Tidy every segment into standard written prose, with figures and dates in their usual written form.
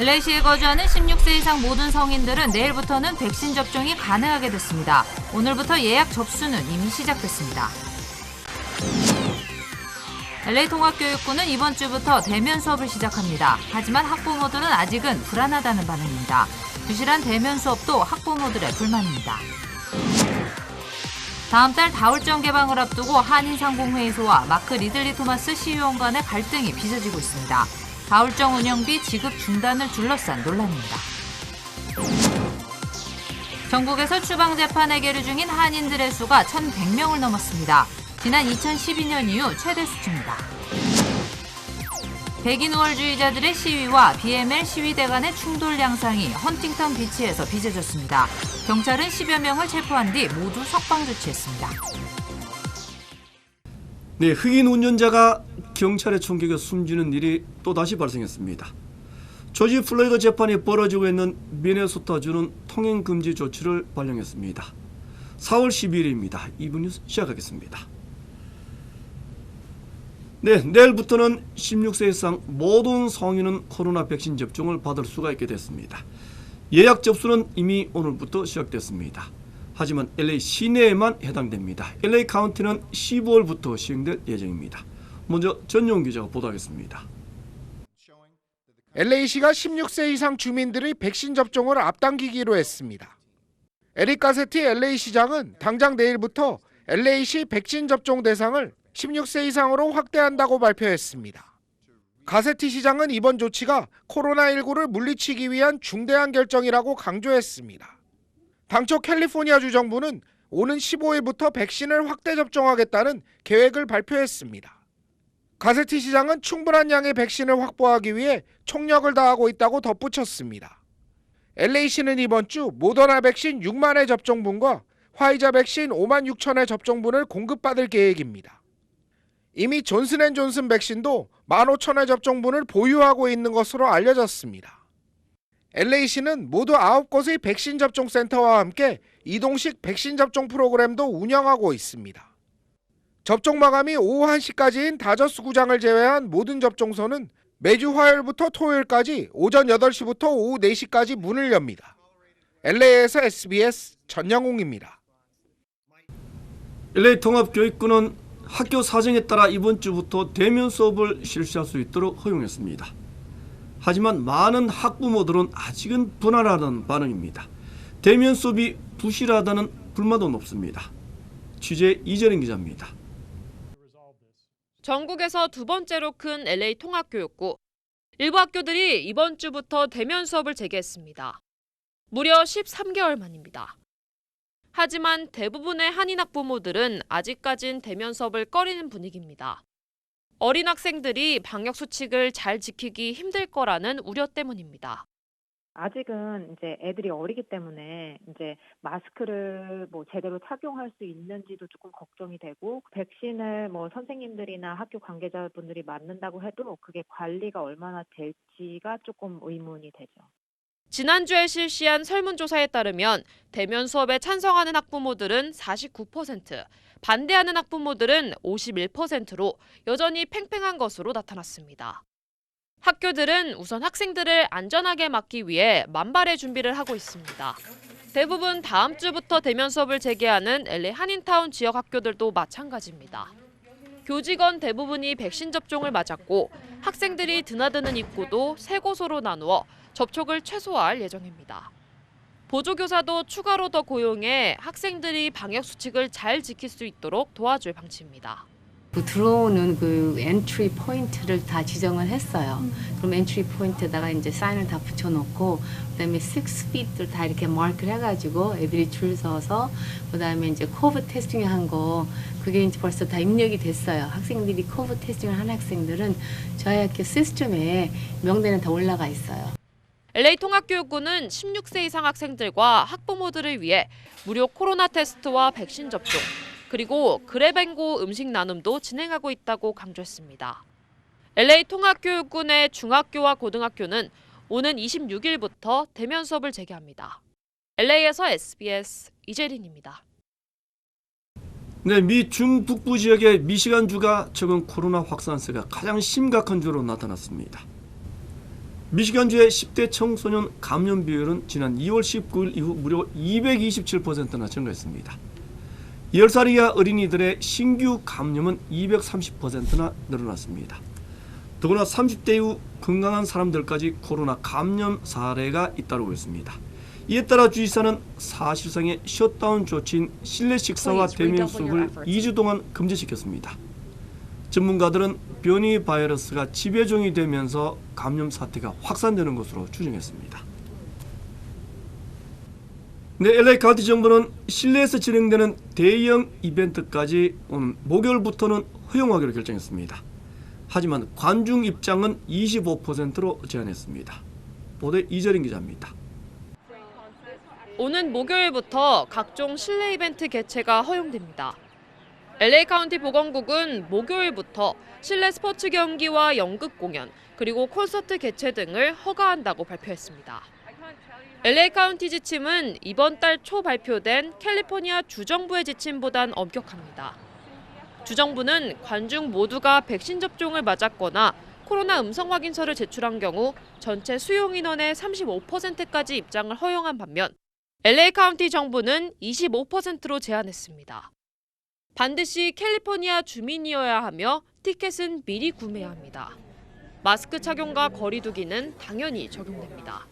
LA시에 거주하는 16세 이상 모든 성인들은 내일부터는 백신 접종이 가능하게 됐습니다. 오늘부터 예약 접수는 이미 시작됐습니다. LA 통합교육부는 이번 주부터 대면 수업을 시작합니다. 하지만 학부모들은 아직은 불안하다는 반응입니다. 부실한 대면 수업도 학부모들의 불만입니다. 다음 달 다울정 개방을 앞두고 한인상공회의소와 마크 리들리 토마스 CEO 간의 갈등이 빚어지고 있습니다. 다울정 운영비 지급 중단을 둘러싼 논란입니다. 전국에서 추방재판에 계류 중인 한인들의 수가 1,100명을 넘었습니다. 지난 2012년 이후 최대 수치입니다. 백인 우월주의자들의 시위와 BML 시위대 간의 충돌 양상이 헌팅턴 비치에서 빚어졌습니다. 경찰은 10여 명을 체포한 뒤 모두 석방 조치했습니다. 네, 흑인 운전자가 경찰의 총격에 숨지는 일이 또다시 발생했습니다. 조지 플로이드 재판이 벌어지고 있는 미네소타주는 통행금지 조치를 발령했습니다. 4월 12일입니다. 2부 뉴스 시작하겠습니다. 네, 내일부터는 16세 이상 모든 성인은 코로나 백신 접종을 받을 수가 있게 됐습니다. 예약 접수는 이미 오늘부터 시작됐습니다. 하지만 LA 시내에만 해당됩니다. LA 카운티는 15월부터 시행될 예정입니다. 먼저 전용 기자가 보도하겠습니다. LA시가 16세 이상 주민들의 백신 접종을 앞당기기로 했습니다. 에릭 가세티 LA시장은 당장 내일부터 LA시 백신 접종 대상을 16세 이상으로 확대한다고 발표했습니다. 가세티 시장은 이번 조치가 코로나19를 물리치기 위한 중대한 결정이라고 강조했습니다. 당초 캘리포니아주 정부는 오는 15일부터 백신을 확대 접종하겠다는 계획을 발표했습니다. 가세티 시장은 충분한 양의 백신을 확보하기 위해 총력을 다하고 있다고 덧붙였습니다. LA시는 이번 주 모더나 백신 6만의 접종분과 화이자 백신 5만 6천의 접종분을 공급받을 계획입니다. 이미 존슨앤존슨 백신도 15,000의 접종분을 보유하고 있는 것으로 알려졌습니다. LA시는 모두 9곳의 백신 접종 센터와 함께 이동식 백신 접종 프로그램도 운영하고 있습니다. 접종 마감이 오후 1시까지인 다저스 구장을 제외한 모든 접종소는 매주 화요일부터 토요일까지 오전 8시부터 오후 4시까지 문을 엽니다. LA에서 SBS 전영웅입니다. LA 통합교육부는 학교 사정에 따라 이번 주부터 대면 수업을 실시할 수 있도록 허용했습니다. 하지만 많은 학부모들은 아직은 불안하다는 반응입니다. 대면 수업이 부실하다는 불만도 높습니다. 취재 이재린 기자입니다. 전국에서 두 번째로 큰 LA 통합교육부. 일부 학교들이 이번 주부터 대면 수업을 재개했습니다. 무려 13개월 만입니다. 하지만 대부분의 한인 학부모들은 아직까진 대면 수업을 꺼리는 분위기입니다. 어린 학생들이 방역 수칙을 잘 지키기 힘들 거라는 우려 때문입니다. 아직은 이제 애들이 어리기 때문에 이제 마스크를 제대로 착용할 수 있는지도 조금 걱정이 되고, 백신을 선생님들이나 학교 관계자분들이 맞는다고 해도 그게 관리가 얼마나 될지가 조금 의문이 되죠. 지난주에 실시한 설문조사에 따르면 대면 수업에 찬성하는 학부모들은 49%, 반대하는 학부모들은 51%로 여전히 팽팽한 것으로 나타났습니다. 학교들은 우선 학생들을 안전하게 막기 위해 만발의 준비를 하고 있습니다. 대부분 다음 주부터 대면 수업을 재개하는 LA 한인타운 지역 학교들도 마찬가지입니다. 교직원 대부분이 백신 접종을 맞았고 학생들이 드나드는 입구도 3곳으로 나누어 접촉을 최소화할 예정입니다. 보조교사도 추가로 더 고용해 학생들이 방역 수칙을 잘 지킬 수 있도록 도와줄 방침입니다. 들어오는 그 엔트리 포인트를 다 지정을 했어요. 그럼 엔트리 포인트에다가 이제 사인을 다 붙여놓고, 그다음에 6feet를 다 이렇게 마크를 해가지고 애들이 줄 서서, 그다음에 이제 코비드 테스팅 한 거 그게 이제 벌써 다 입력이 됐어요. 학생들이 코비드 테스팅을 한 학생들은 저희 학교 시스템에 명단에 다 올라가 있어요. LA 통합교육부는 16세 이상 학생들과 학부모들을 위해 무료 코로나 테스트와 백신 접종, 그리고 그랩앤고 음식 나눔도 진행하고 있다고 강조했습니다. LA 통합교육부 내 중학교와 고등학교는 오는 26일부터 대면 수업을 재개합니다. LA에서 SBS 이재린입니다. 네, 미 중북부 지역의 미시간주가 최근 코로나 확산세가 가장 심각한 주로 나타났습니다. 미시간주의 10대 청소년 감염 비율은 지난 2월 19일 이후 무려 227%나 증가했습니다. 10살 이하 어린이들의 신규 감염은 230%나 늘어났습니다. 더구나 30대 이후 건강한 사람들까지 코로나 감염 사례가 잇따르고 있습니다. 이에 따라 주지사는 사실상의 셧다운 조치인 실내 식사와 대면 수업을 2주 동안 금지시켰습니다. 전문가들은 변이 바이러스가 지배종이 되면서 감염 사태가 확산되는 것으로 추정했습니다. 네, LA 카운티 정부는 실내에서 진행되는 대형 이벤트까지 오는 목요일부터는 허용하기로 결정했습니다. 하지만 관중 입장은 25%로 제한했습니다. 보도에 이재린 기자입니다. 오는 목요일부터 각종 실내 이벤트 개최가 허용됩니다. LA 카운티 보건국은 목요일부터 실내 스포츠 경기와 연극 공연, 그리고 콘서트 개최 등을 허가한다고 발표했습니다. LA 카운티 지침은 이번 달 초 발표된 캘리포니아 주정부의 지침보단 엄격합니다. 주정부는 관중 모두가 백신 접종을 맞았거나 코로나 음성 확인서를 제출한 경우 전체 수용 인원의 35%까지 입장을 허용한 반면 LA 카운티 정부는 25%로 제한했습니다. 반드시 캘리포니아 주민이어야 하며 티켓은 미리 구매해야 합니다. 마스크 착용과 거리 두기는 당연히 적용됩니다.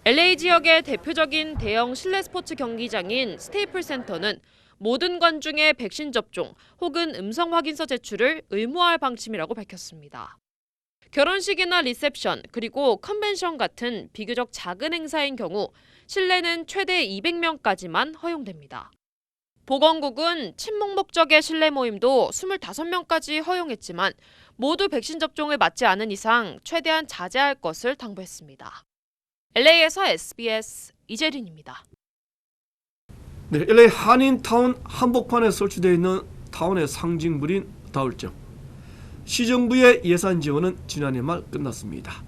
LA 지역의 대표적인 대형 실내 스포츠 경기장인 스테이플 센터는 모든 관중의 백신 접종 혹은 음성 확인서 제출을 의무화할 방침이라고 밝혔습니다. 결혼식이나 리셉션 그리고 컨벤션 같은 비교적 작은 행사인 경우 실내는 최대 200명까지만 허용됩니다. 보건국은 친목 목적의 실내 모임도 25명까지 허용했지만 모두 백신 접종을 맞지 않은 이상 최대한 자제할 것을 당부했습니다. LA에서 SBS 이재린입니다. 네, LA 한인타운 한복판에 설치되어 있는 타운의 상징물인 다울정. 시정부의 예산 지원은 지난해 말 끝났습니다.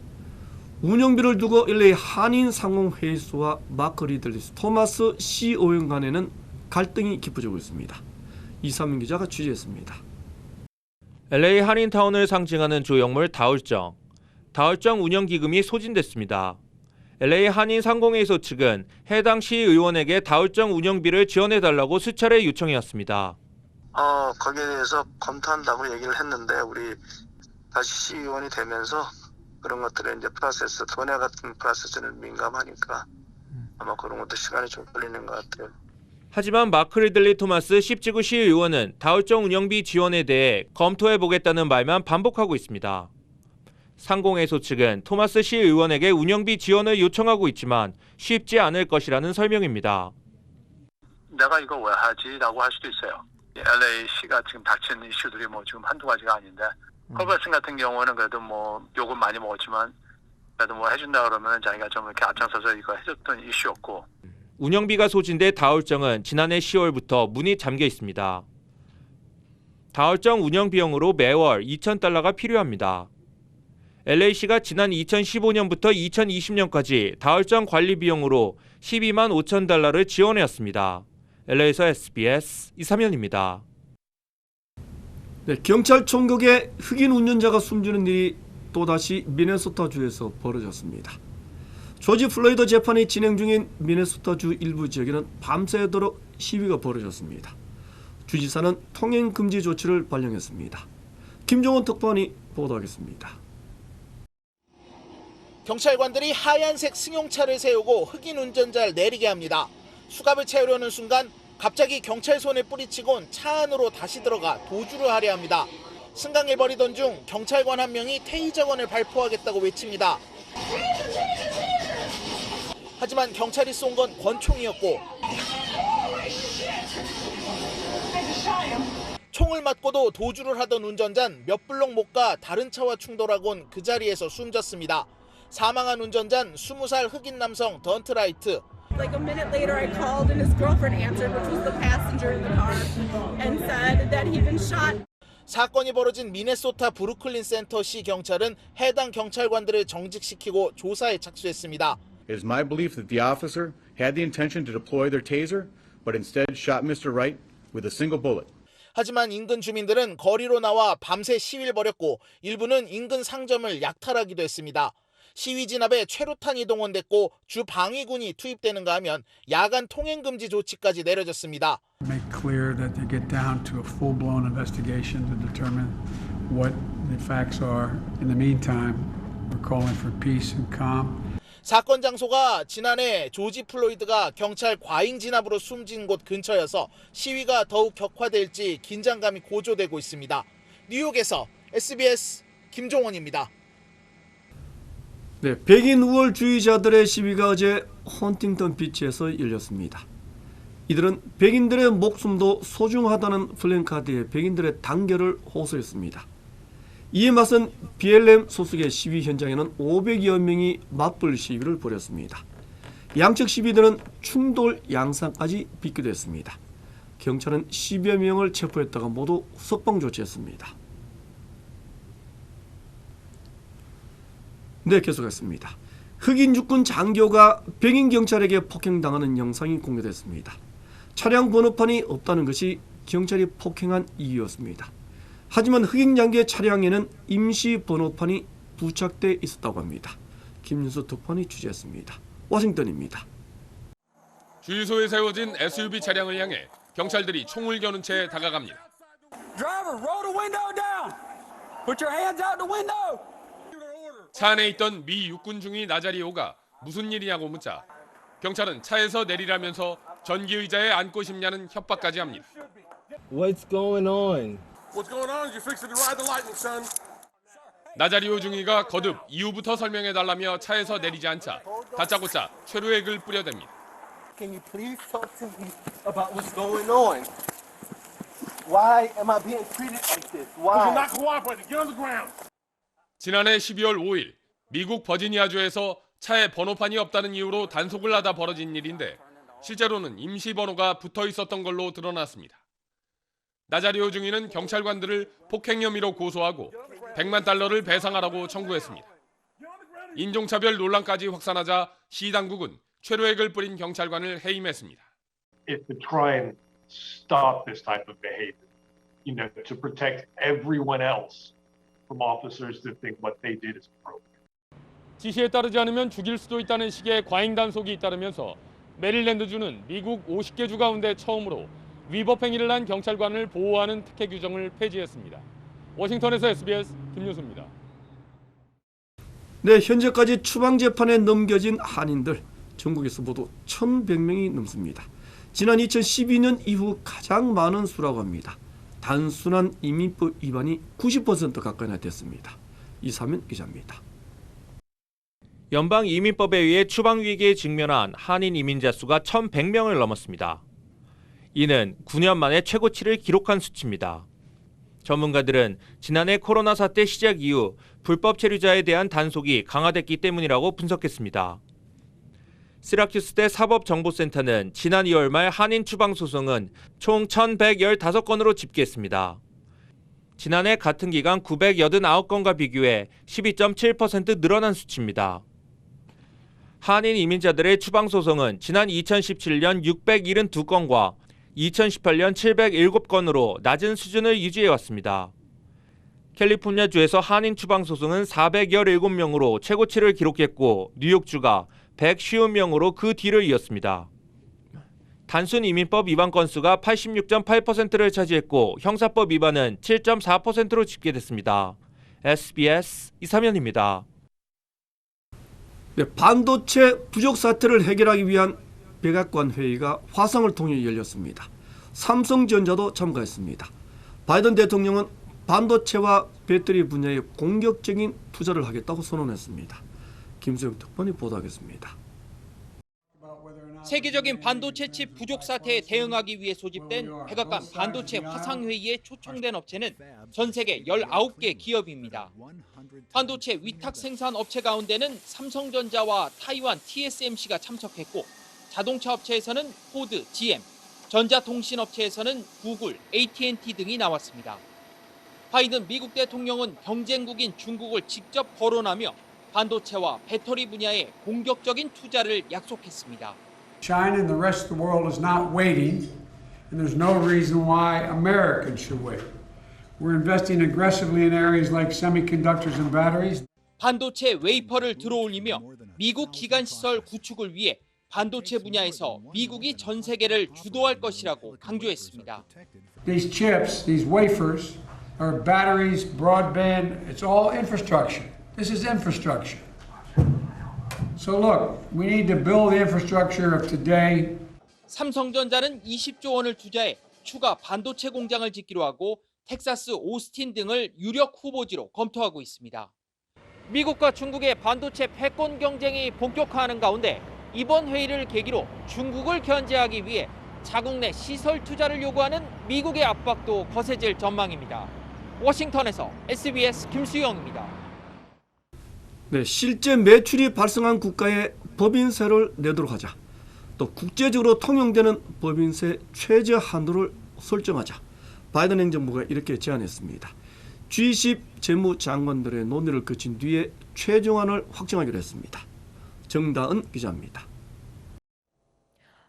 운영비를 두고 LA 한인상공회의소와 마크 리들리스 토마스 CON 간에는 갈등이 깊어지고 있습니다. 이삼민 기자가 취재했습니다. LA 한인타운을 상징하는 조형물 다울정. 다울정 운영기금이 소진됐습니다. LA 한인상공회의소 측은 해당 시의원에게 다울정 운영비를 지원해달라고 수차례 요청해왔습니다. 거기에 대해서 검토한다고 얘기를 했는데 우리 다시 시의원이 되면서 그런 것들에 이제 프로세스, 돈에 같은 프로세스는 민감하니까 아마 그런 것도 시간이 좀 걸리는 것 같아요. 하지만 마크 리들리 토마스 10지구 시의원은 다울정 운영비 지원에 대해 검토해보겠다는 말만 반복하고 있습니다. 상공회의소 측은 토마스 시의원에게 운영비 지원을 요청하고 있지만 쉽지 않을 것이라는 설명입니다. 내가 이거 왜 하지? 라고 할 수도 있어요. LA시가 지금 닥친 이슈들이 지금 한두 가지가 아닌데 컬버슨 같은 경우는 그래도 욕은 많이 먹었지만 그래도 해준다 그러면 자기가 좀 이렇게 앞장서서 이거 해줬던 이슈였고 운영비가 소진돼 다울정은 지난해 10월부터 문이 잠겨 있습니다. 다울정 운영 비용으로 매월 $2,000가 필요합니다. LA시가 지난 2015년부터 2020년까지 다울정 관리 비용으로 $12만 5천 지원해왔습니다. LA에서 SBS 이삼현입니다. 네, 경찰 총격에 흑인 운전자가 숨지는 일이 또다시 미네소타주에서 벌어졌습니다. 조지 플로이드 재판이 진행 중인 미네소타주 일부 지역에는 밤새도록 시위가 벌어졌습니다. 주지사는 통행 금지 조치를 발령했습니다. 김종원 특파원이 보도하겠습니다. 경찰관들이 하얀색 승용차를 세우고 흑인 운전자를 내리게 합니다. 수갑을 채우려는 순간 갑자기 경찰 손에 뿌리치곤 차 안으로 다시 들어가 도주를 하려 합니다. 승강을 벌이던 중 경찰관 한 명이 테이저건을 발포하겠다고 외칩니다. 하지만 경찰이 쏜 건 권총이었고 총을 맞고도 도주를 하던 운전자는 몇 블록 못 가 다른 차와 충돌하곤 그 자리에서 숨졌습니다. 사망한 운전자는 20살 흑인 남성 던트 라이트. Like a minute later, I called and his girlfriend answered, which was the passenger in the car, and said that he'd been shot. 사건이 벌어진 미네소타 브루클린 센터시 경찰은 해당 경찰관들을 정직시키고 조사에 착수했습니다. It is my belief that the officer had the intention to deploy their taser, but instead shot Mr. Wright with a single bullet. 하지만 인근 주민들은 거리로 나와 밤새 시위를 벌였고 일부는 인근 상점을 약탈하기도 했습니다. 시위 진압에 최루탄이 동원됐고 주 방위군이 투입되는가 하면 야간 통행 금지 조치까지 내려졌습니다. Make clear that they get down to a full-blown investigation to determine what the facts are. In the meantime, we're calling for peace and calm. 사건 장소가 지난해 조지 플로이드가 경찰 과잉 진압으로 숨진 곳 근처여서 시위가 더욱 격화될지 긴장감이 고조되고 있습니다. 뉴욕에서 SBS 김종원입니다. 네, 백인 우월주의자들의 시위가 어제 헌팅턴 비치에서 열렸습니다. 이들은 백인들의 목숨도 소중하다는 플랜카드에 백인들의 단결을 호소했습니다. 이에 맞선 BLM 소속의 시위 현장에는 500여 명이 맞불 시위를 벌였습니다. 양측 시위대는 충돌 양상까지 빚기도했습니다. 경찰은 10여 명을 체포했다가 모두 석방 조치했습니다. 네, 계속했습니다. 흑인 육군 장교가 백인 경찰에게 폭행당하는 영상이 공개됐습니다. 차량 번호판이 없다는 것이 경찰이 폭행한 이유였습니다. 하지만 흑인 장교의 차량에는 임시 번호판이 부착돼 있었다고 합니다. 김윤수 특파원이 취재했습니다. 워싱턴입니다. 주유소에 세워진 SUV 차량을 향해 경찰들이 총을 겨눈 채 다가갑니다. 차 안에 있던 미 육군 중위 나자리오가 무슨 일이냐고 묻자 경찰은 차에서 내리라면서 전기 의자에 앉고 싶냐는 협박까지 합니다. What's going on? What's going on? You fixing to ride the lightning, son? 나자리오 중위가 거듭 이유부터 설명해달라며 차에서 내리지 않자 다짜고짜 최루액을 뿌려댑니다. Can you please talk to me about what's going on? Why am I being treated like this? Why? You're not cooperating. Get on the ground. 지난해 12월 5일 미국 버지니아주에서 차에 번호판이 없다는 이유로 단속을 하다 벌어진 일인데 실제로는 임시 번호가 붙어 있었던 걸로 드러났습니다. 나자리오 중위는 경찰관들을 폭행 혐의로 고소하고 $100만 배상하라고 청구했습니다. 인종차별 논란까지 확산하자 시 당국은 최루액을 뿌린 경찰관을 해임했습니다. If to try and stop this type of behavior, you know, to protect everyone else from officers that think what they did is appropriate. 지시에 따르지 않으면 죽일 수도 있다는 식의 과잉 단속이 잇따르면서 메릴랜드주는 미국 50개 주 가운데 처음으로 위법 행위를 한 경찰관을 보호하는 특혜 규정을 폐지했습니다. 워싱턴에서 SBS 김윤수입니다. 네, 현재까지 추방 재판에 넘겨진 한인들 전국에서 모두 1,100명이 넘습니다. 지난 2012년 이후 가장 많은 수라고 합니다. 단순한 이민법 위반이 90% 가까이나 됐습니다. 이사면 기자입니다. 연방 이민법에 의해 추방 위기에 직면한 한인 이민자 수가 1,100명을 넘었습니다. 이는 9년 만에 최고치를 기록한 수치입니다. 전문가들은 지난해 코로나 사태 시작 이후 불법 체류자에 대한 단속이 강화됐기 때문이라고 분석했습니다. 시라큐스대 사법정보센터는 지난 2월 말 한인 추방 소송은 총 1,115건으로 집계했습니다. 지난해 같은 기간 989건과 비교해 12.7% 늘어난 수치입니다. 한인 이민자들의 추방 소송은 지난 2017년 672건과 2018년 707건으로 낮은 수준을 유지해왔습니다. 캘리포니아주에서 한인 추방 소송은 417명으로 최고치를 기록했고 뉴욕주가 150명으로 그 뒤를 이었습니다. 단순 이민법 위반 건수가 86.8%를 차지했고 형사법 위반은 7.4%로 집계됐습니다. SBS 이사면입니다. 네, 반도체 부족 사태를 해결하기 위한 백악관 회의가 화상을 통해 열렸습니다. 삼성전자도 참가했습니다. 바이든 대통령은 반도체와 배터리 분야에 공격적인 투자를 하겠다고 선언했습니다. 김수영 특파원이 보도하겠습니다. 세계적인 반도체 칩 부족 사태에 대응하기 위해 소집된 백악관 반도체 화상회의에 초청된 업체는 전 세계 19개 기업입니다. 반도체 위탁 생산 업체 가운데는 삼성전자와 타이완 TSMC가 참석했고 자동차 업체에서는 포드, GM, 전자통신 업체에서는 구글, AT&T 등이 나왔습니다. 바이든 미국 대통령은 경쟁국인 중국을 직접 거론하며 반도체와 배터리 분야에 공격적인 투자를 약속했습니다. China and the rest of the world is not waiting, and there's no reason why Americans should wait. We're investing aggressively in areas like semiconductors and batteries. 반도체 웨이퍼를 들어올리며 미국 기간시설 구축을 위해 반도체 분야에서 미국이 전 세계를 주도할 것이라고 강조했습니다. These chips, these wafers, are batteries, broadband, it's all infrastructure. This is infrastructure. So look, we need to build the infrastructure of today. 삼성전자는 20조 원을 투자해 추가 반도체 공장을 짓기로 하고 텍사스 오스틴 등을 유력 후보지로 검토하고 있습니다. 미국과 중국의 반도체 패권 경쟁이 본격화하는 가운데 이번 회의를 계기로 중국을 견제하기 위해 자국 내 시설 투자를 요구하는 미국의 압박도 거세질 전망입니다. 워싱턴에서 SBS 김수영입니다. 네, 실제 매출이 발생한 국가에 법인세를 내도록 하자. 또 국제적으로 통용되는 법인세 최저 한도를 설정하자. 바이든 행정부가 이렇게 제안했습니다. G20 재무장관들의 논의를 거친 뒤에 최종안을 확정하기로 했습니다. 정다은 기자입니다.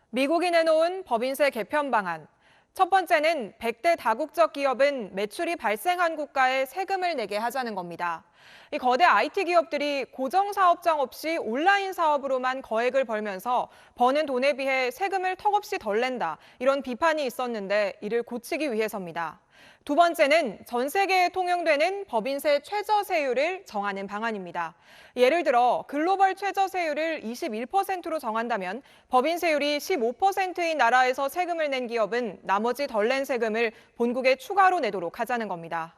미국이 내놓은 법인세 개편 방안. 첫 번째는 100대 다국적 기업은 매출이 발생한 국가에 세금을 내게 하자는 겁니다. 이 거대 IT 기업들이 고정사업장 없이 온라인 사업으로만 거액을 벌면서 버는 돈에 비해 세금을 턱없이 덜 낸다. 이런 비판이 있었는데 이를 고치기 위해서입니다. 두 번째는 전 세계에 통용되는 법인세 최저세율을 정하는 방안입니다. 예를 들어 글로벌 최저세율을 21%로 정한다면 법인세율이 15%인 나라에서 세금을 낸 기업은 나머지 덜 낸 세금을 본국에 추가로 내도록 하자는 겁니다.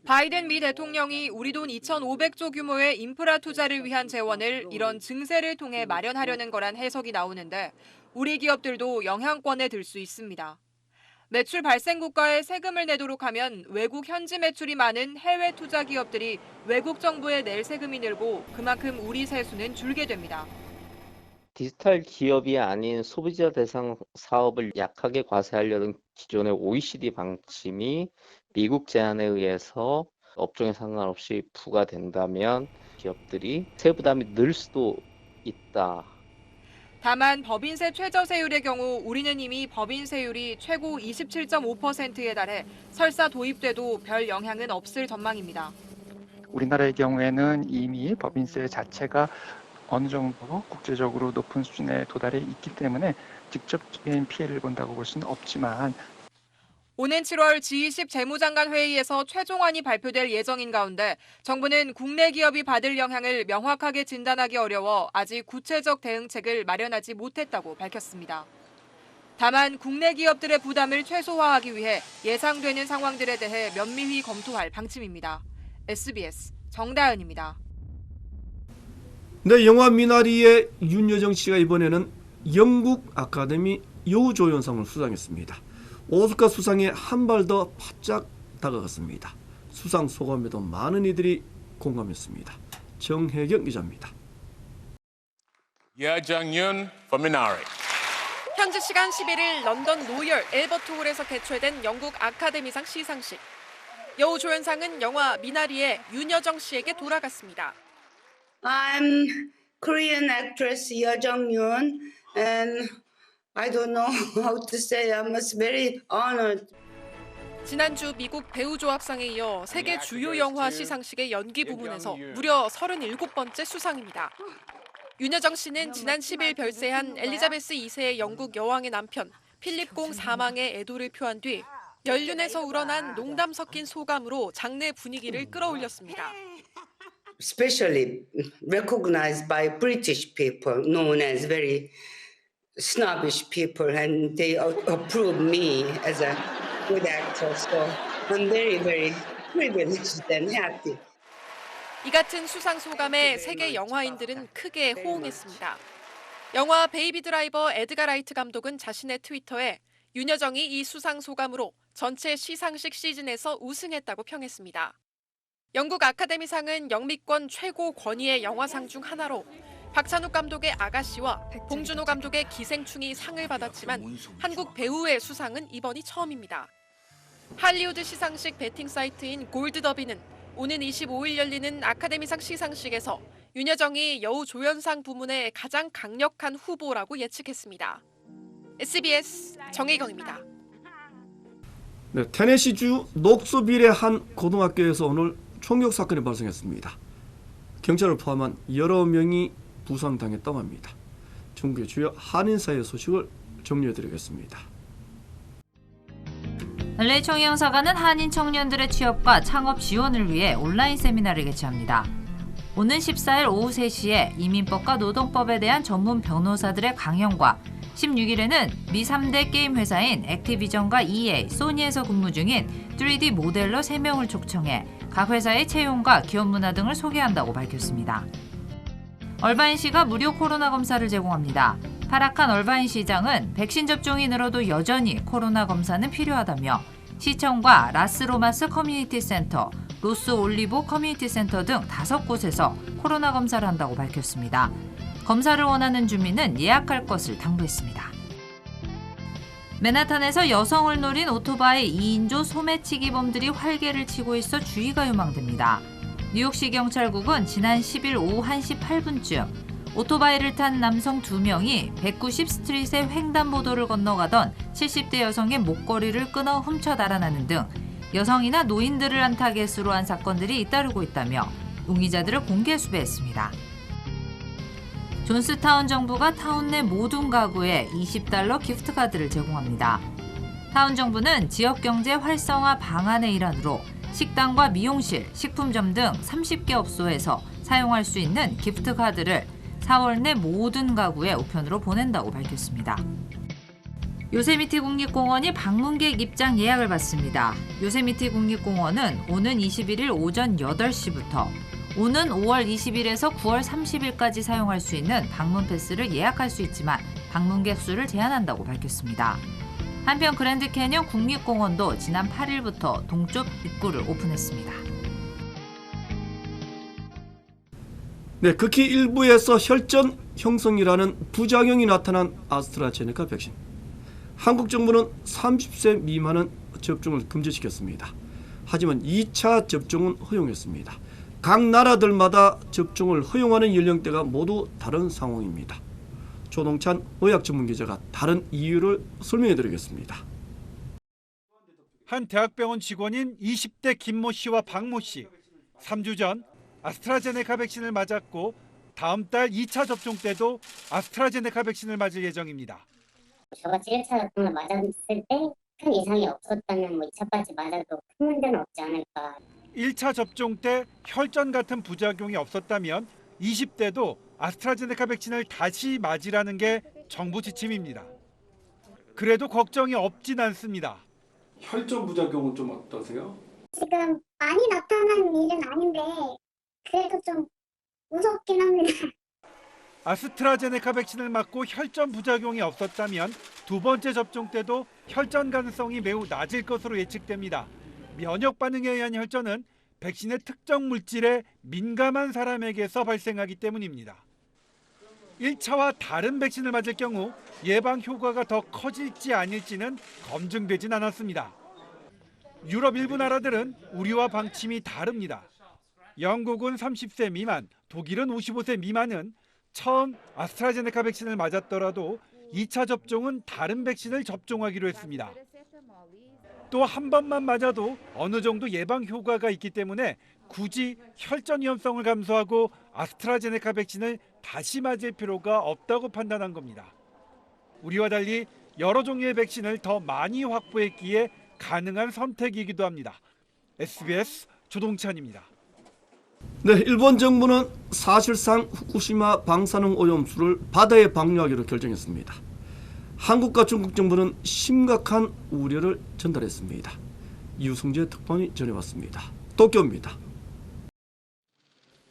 바이든 미 대통령이 우리 돈 2,500조 규모의 인프라 투자를 위한 재원을 이런 증세를 통해 마련하려는 거란 해석이 나오는데 우리 기업들도 영향권에 들 수 있습니다. 매출 발생 국가에 세금을 내도록 하면 외국 현지 매출이 많은 해외 투자 기업들이 외국 정부에 낼 세금이 늘고 그만큼 우리 세수는 줄게 됩니다. 디지털 기업이 아닌 소비자 대상 사업을 약하게 과세하려는 기존의 OECD 방침이 미국 제안에 의해서 업종에 상관없이 부과된다면 기업들이 세부담이 늘 수도 있다. 다만 법인세 최저세율의 경우 우리는 이미 법인세율이 최고 27.5%에 달해 설사 도입돼도 별 영향은 없을 전망입니다. 우리나라의 경우에는 이미 법인세 자체가 어느 정도 국제적으로 높은 수준에 도달해 있기 때문에 직접적인 피해를 본다고 볼 수는 없지만 오는 7월 G20 재무장관 회의에서 최종안이 발표될 예정인 가운데 정부는 국내 기업이 받을 영향을 명확하게 진단하기 어려워 아직 구체적 대응책을 마련하지 못했다고 밝혔습니다. 다만 국내 기업들의 부담을 최소화하기 위해 예상되는 상황들에 대해 면밀히 검토할 방침입니다. SBS 정다은입니다. 네, 영화 미나리의 윤여정 씨가 이번에는 영국 아카데미 여우조연상을 수상했습니다. 오스카 수상에 한 발 더 바짝 다가갔습니다. 수상 소감에도 많은 이들이 공감했습니다. 정혜경 기자입니다. 여정윤 for Minari. 현지 시간 11일 런던 로열 앨버트 홀에서 개최된 영국 아카데미상 시상식. 여우조연상은 영화 미나리의 윤여정 씨에게 돌아갔습니다. I'm Korean actress Yeo Jung-yoon, and I don't know how to say. I'm very honored. 지난주 미국 배우조합상에 이어 세계 주요 영화 시상식의 연기 부문에서 무려 37번째 수상입니다. 윤여정 씨는 지난 10일 별세한 엘리자베스 2세의 영국 여왕의 남편 필립공 사망의 애도를 표한 뒤 연륜에서 우러난 농담 섞인 소감으로 장내 분위기를 끌어올렸습니다. Especially recognized by British people, known as very snobbish people, and they approve me as a good actor. So I'm very, very privileged and happy. 이 같은 수상 소감에 세계 영화인들은 크게 호응했습니다. 영화 베이비 드라이버 에드가 라이트 감독은 자신의 트위터에 윤여정이 이 수상 소감으로 전체 시상식 시즌에서 우승했다고 평했습니다. 영국 아카데미상은 영미권 최고 권위의 영화상 중 하나로 박찬욱 감독의 아가씨와 봉준호 감독의 기생충이 상을 받았지만 한국 배우의 수상은 이번이 처음입니다. 할리우드 시상식 베팅 사이트인 골드더비는 오는 25일 열리는 아카데미상 시상식에서 윤여정이 여우조연상 부문의 가장 강력한 후보라고 예측했습니다. SBS 정혜경입니다. 네, 테네시주 녹스빌의 한 고등학교에서 오늘 총격 사건이 발생했습니다. 경찰을 포함한 여러 명이 부상당했다고 합니다. 중국의 주요 한인사회 소식을 정리해드리겠습니다. LA 총영사관은 한인 청년들의 취업과 창업 지원을 위해 온라인 세미나를 개최합니다. 오는 14일 오후 3시에 이민법과 노동법에 대한 전문 변호사들의 강연과 16일에는 미 3대 게임 회사인 액티비전과 EA, 소니에서 근무 중인 3D 모델러 3명을 초청해 각 회사의 채용과 기업 문화 등을 소개한다고 밝혔습니다. 얼바인시가 무료 코로나 검사를 제공합니다. 파라칸 얼바인시 시장은 백신 접종이 늘어도 여전히 코로나 검사는 필요하다며 시청과 라스로마스 커뮤니티 센터, 로스 올리보 커뮤니티 센터 등 5곳에서 코로나 검사를 한다고 밝혔습니다. 검사를 원하는 주민은 예약할 것을 당부했습니다. 맨하탄에서 여성을 노린 오토바이 2인조 소매치기범들이 활개를 치고 있어 주의가 요망됩니다. 뉴욕시 경찰국은 지난 10일 오후 1시 8분쯤 오토바이를 탄 남성 2명이 190 스트릿의 횡단보도를 건너가던 70대 여성의 목걸이를 끊어 훔쳐 달아나는 등 여성이나 노인들을 한 타겟으로 한 사건들이 잇따르고 있다며 용의자들을 공개 수배했습니다. 존스타운 정부가 타운 내 모든 가구에 $20 기프트카드를 제공합니다. 타운 정부는 지역경제 활성화 방안의 일환으로 식당과 미용실, 식품점 등 30개 업소에서 사용할 수 있는 기프트카드를 4월 내 모든 가구에 우편으로 보낸다고 밝혔습니다. 요세미티 국립공원이 방문객 입장 예약을 받습니다. 요세미티 국립공원은 오는 21일 오전 8시부터 오는 5월 20일에서 9월 30일까지 사용할 수 있는 방문 패스를 예약할 수 있지만 방문객 수를 제한한다고 밝혔습니다. 한편 그랜드 캐년 국립공원도 지난 8일부터 동쪽 입구를 오픈했습니다. 네, 극히 일부에서 혈전 형성이라는 부작용이 나타난 아스트라제네카 백신. 한국 정부는 30세 미만은 접종을 금지시켰습니다. 하지만 2차 접종은 허용했습니다. 각 나라들마다 접종을 허용하는 연령대가 모두 다른 상황입니다. 조동찬 의학 전문 기자가 다른 이유를 설명해 드리겠습니다. 한 대학병원 직원인 20대 김모 씨와 박모 씨. 3주 전 아스트라제네카 백신을 맞았고 다음 달 2차 접종 때도 아스트라제네카 백신을 맞을 예정입니다. 저같이 1차 접종을 맞았을 때 큰 이상이 없었다면 2차까지 맞아도 큰 문제는 없지 않을까. 1차 접종 때 혈전 같은 부작용이 없었다면 20대도 아스트라제네카 백신을 다시 맞으라는 게 정부 지침입니다. 그래도 걱정이 없진 않습니다. 혈전 부작용은 좀 어떠세요? 지금 많이 나타난 일은 아닌데 그래도 좀 무섭긴 합니다. 아스트라제네카 백신을 맞고 혈전 부작용이 없었다면 두 번째 접종 때도 혈전 가능성이 매우 낮을 것으로 예측됩니다. 면역 반응에 의한 혈전은 백신의 특정 물질에 민감한 사람에게서 발생하기 때문입니다. 1차와 다른 백신을 맞을 경우 예방 효과가 더 커질지 아닐지는 검증되진 않았습니다. 유럽 일부 나라들은 우리와 방침이 다릅니다. 영국은 30세 미만, 독일은 55세 미만은 처음 아스트라제네카 백신을 맞았더라도 2차 접종은 다른 백신을 접종하기로 했습니다. 또 한 번만 맞아도 어느 정도 예방 효과가 있기 때문에 굳이 혈전 위험성을 감수하고 아스트라제네카 백신을 다시 맞을 필요가 없다고 판단한 겁니다. 우리와 달리 여러 종류의 백신을 더 많이 확보했기에 가능한 선택이기도 합니다. SBS 조동찬입니다. 네, 일본 정부는 사실상 후쿠시마 방사능 오염수를 바다에 방류하기로 결정했습니다. 한국과 중국 정부는 심각한 우려를 전달했습니다. 유승재 특파원이 전해왔습니다. 도쿄입니다.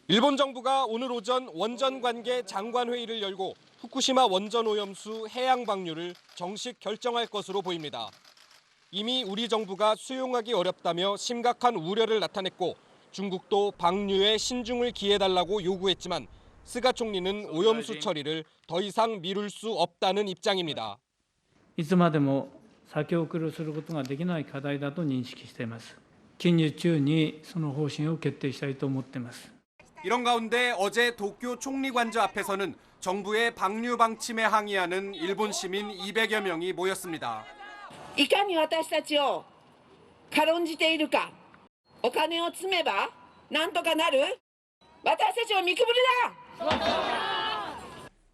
일본 정부가 오늘 오전 원전관계 장관회의를 열고 후쿠시마 원전 오염수 해양 방류를 정식 결정할 것으로 보입니다. 이미 우리 정부가 수용하기 어렵다며 심각한 우려를 나타냈고 중국도 방류에 신중을 기해달라고 요구했지만 스가 총리는 오염수 처리를 더 이상 미룰 수 없다는 입장입니다. いつまでも先送りすることができない課題だと認識しています。近日中にその方針を決定したいと思っています。 이런 가운데 어제 도쿄 총리관저 앞에서는 정부의 방류 방침에 항의하는 일본 시민 200여 명이 모였습니다. いかに私たちを軽んじているか。お金を積めばなんとかなる。私たちを見くびるな!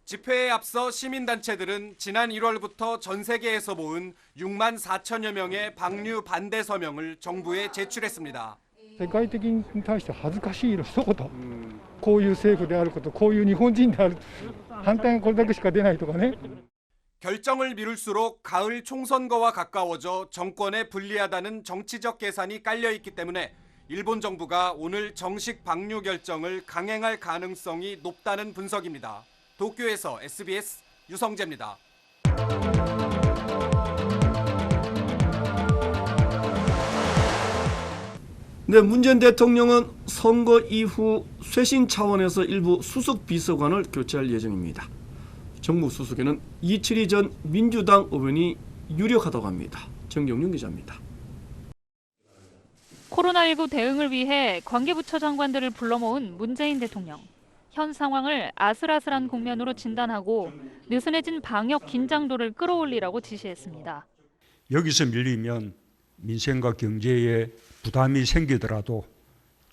집회에 앞서 시민단체들은 지난 1월부터 전 세계에서 모은 6만 4천여 명의 방류 반대 서명을 정부에 제출했습니다. 世界的に対して恥ずかしいの一言、こういう政府であること、こういう日本人である、反対がこれだけしか出ないとかね。 결정을 미룰수록 가을 총선거와 가까워져 정권에 불리하다는 정치적 계산이 깔려 있기 때문에 일본 정부가 오늘 정식 방류 결정을 강행할 가능성이 높다는 분석입니다. 도쿄에서 SBS 유성재입니다. 네, 문재인 대통령은 선거 이후 쇄신 차원에서 일부 수석 비서관을 교체할 예정입니다. 정무 수석에는 이철희 전 민주당 의원이 유력하다고 합니다. 정경윤 기자입니다. 코로나19 대응을 위해 관계부처 장관들을 불러 모은 문재인 대통령. 현 상황을 아슬아슬한 국면으로 진단하고 느슨해진 방역 긴장도를 끌어올리라고 지시했습니다. 여기서 밀리면 민생과 경제에 부담이 생기더라도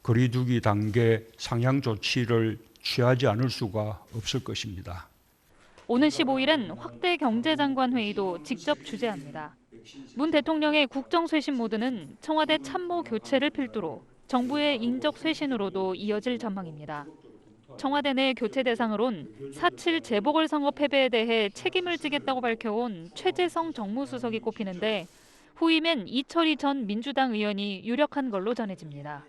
거리두기 단계 상향 조치를 취하지 않을 수가 없을 것입니다. 오는 15일엔 확대 경제장관 회의도 직접 주재합니다. 문 대통령의 국정쇄신 모드는 청와대 참모 교체를 필두로 정부의 인적 쇄신으로도 이어질 전망입니다. 청와대 내 교체 대상으론 4.7 재보궐선거 패배에 대해 책임을 지겠다고 밝혀온 최재성 정무수석이 꼽히는데 후임엔 이철희 전 민주당 의원이 유력한 걸로 전해집니다.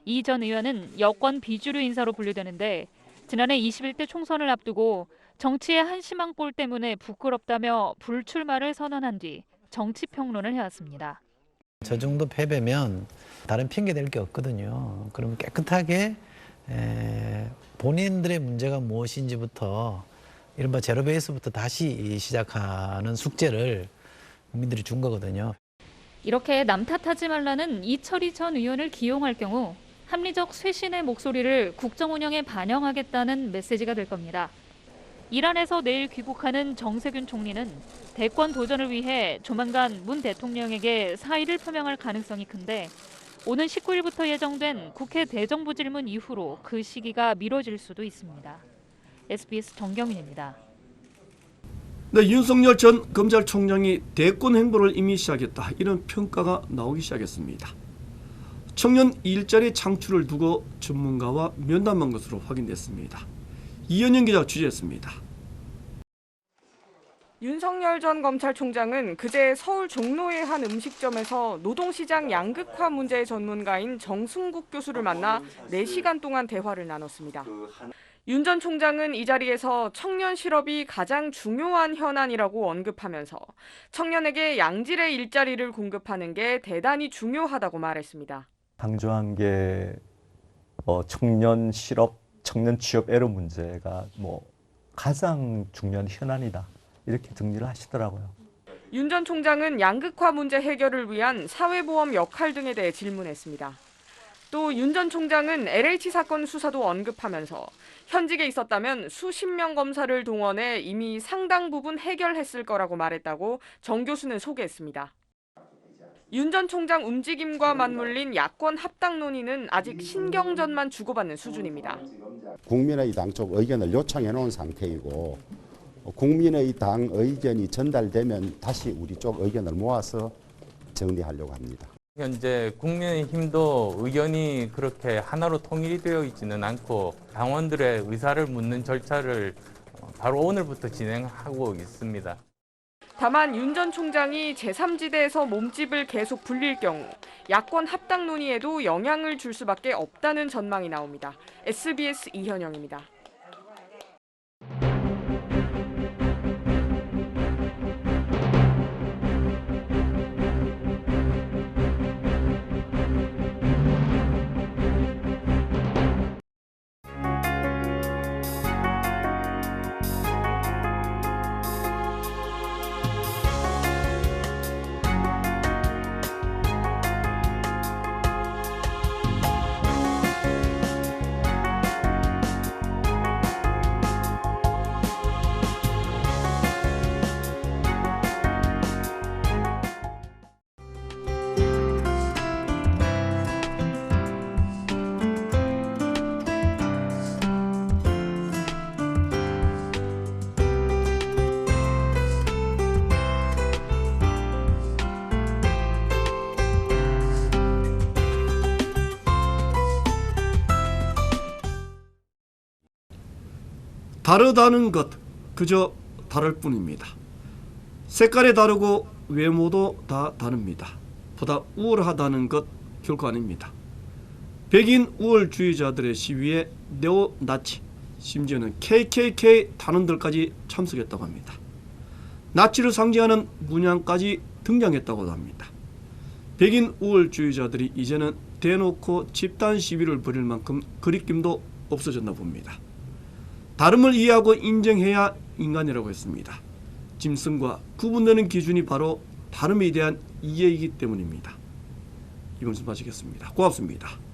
이 전 의원은 여권 비주류 인사로 분류되는데 지난해 21대 총선을 앞두고 정치의 한심한 꼴 때문에 부끄럽다며 불출마를 선언한 뒤 정치평론을 해왔습니다. 저 정도 패배면 다른 핑계 댈 게 없거든요. 그럼 깨끗하게 본인들의 문제가 무엇인지부터 이른바 제로 베이스부터 다시 시작하는 숙제를 국민들이 준 거거든요. 이렇게 남 탓하지 말라는 이철희 전 의원을 기용할 경우 합리적 쇄신의 목소리를 국정 운영에 반영하겠다는 메시지가 될 겁니다. 이란에서 내일 귀국하는 정세균 총리는 대권 도전을 위해 조만간 문 대통령에게 사의를 표명할 가능성이 큰데 오는 19일부터 예정된 국회 대정부 질문 이후로 그 시기가 미뤄질 수도 있습니다. SBS 정경윤입니다. 네, 윤석열 전 검찰총장이 대권 행보를 이미 시작했다. 이런 평가가 나오기 시작했습니다. 청년 일자리 창출을 두고 전문가와 면담한 것으로 확인됐습니다. 이현영 기자 취재했습니다. 윤석열 전 검찰총장은 그제 서울 종로의 한 음식점에서 노동시장 양극화 문제의 전문가인 정승국 교수를 만나 4시간 동안 대화를 나눴습니다. 윤 전 총장은 이 자리에서 청년 실업이 가장 중요한 현안이라고 언급하면서 청년에게 양질의 일자리를 공급하는 게 대단히 중요하다고 말했습니다. 강조한 게 청년 실업, 청년 취업 애로 문제가 가장 중요한 현안이다. 이렇게 정리를 하시더라고요. 윤 전 총장은 양극화 문제 해결을 위한 사회보험 역할 등에 대해 질문했습니다. 또 윤 전 총장은 LH 사건 수사도 언급하면서 현직에 있었다면 수십 명 검사를 동원해 이미 상당 부분 해결했을 거라고 말했다고 정 교수는 소개했습니다. 윤 전 총장 움직임과 맞물린 야권 합당 논의는 아직 신경전만 주고받는 수준입니다. 국민의당 쪽 의견을 요청해 놓은 상태이고 국민의당 의견이 전달되면 다시 우리 쪽 의견을 모아서 정리하려고 합니다. 현재 국민의힘도 의견이 그렇게 하나로 통일이 되어 있지는 않고 당원들의 의사를 묻는 절차를 바로 오늘부터 진행하고 있습니다. 다만 윤 전 총장이 제3지대에서 몸집을 계속 불릴 경우 야권 합당 논의에도 영향을 줄 수밖에 없다는 전망이 나옵니다. SBS 이현영입니다. 다르다는 것 그저 다를 뿐입니다. 색깔이 다르고 외모도 다 다릅니다. 보다 우월하다는 것 결코 아닙니다. 백인 우월주의자들의 시위에 네오나치, 심지어는 KKK 단원들까지 참석했다고 합니다. 나치를 상징하는 문양까지 등장했다고도 합니다. 백인 우월주의자들이 이제는 대놓고 집단 시위를 벌일 만큼 거리낌도 없어졌나 봅니다. 다름을 이해하고 인정해야 인간이라고 했습니다. 짐승과 구분되는 기준이 바로 다름에 대한 이해이기 때문입니다. 이번 주 마치겠습니다. 고맙습니다.